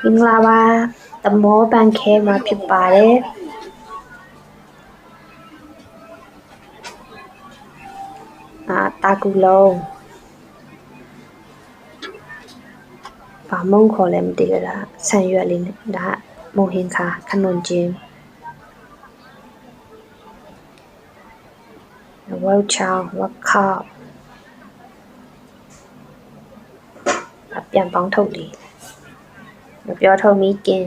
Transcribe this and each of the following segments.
မင်္ဂလာပါသမောပန်ခဲမှာဖြစ်ပါတယ်တာကူလုံးဘာမုံခေါ်လဲမသိကြတာဆန်ရွက်လေးနဲ့ဒါမုံဟင်ခါခနွန်ချင်းဝေါချောင်းဝက်ခောက်ပြန်ပေါင်းထုတ်လေးမပြောထုတ်မီကင်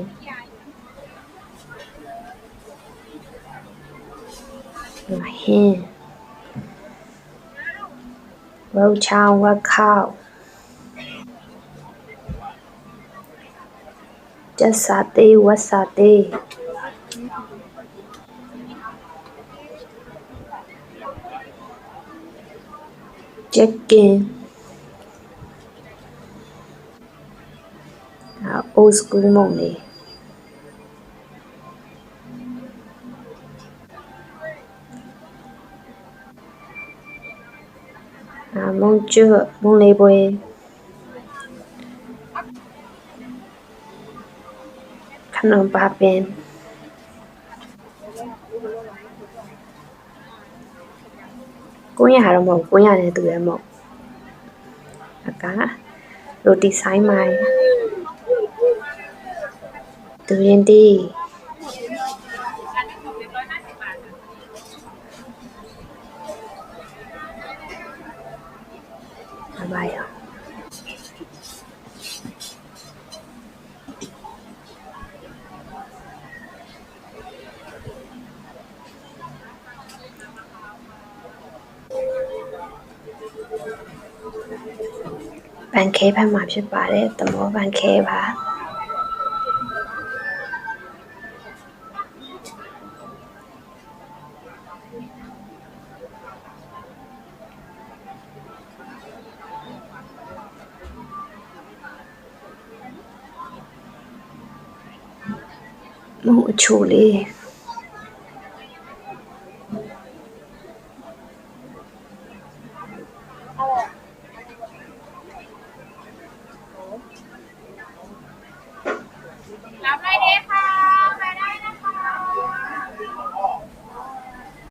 ဟင်းဝေါချောင်းဝက်ခောက်ကျက်စာသေးဝက်စာသေးချက်ကင်old school မုံလေးမုံကျွတ်မုံလေးပွဲခနွန်ပါပင်ကိုရတော့မဟုတ်ကိုရနဲ့တူတယ်မဟုတ်အကရိုတီဆိုင်မိုင်းတူရင်တီဘာရောပန်ခဲဖက်မှာဖြစ်ပါတယ်သမောပန်ခဲပါမုံအချိုလေး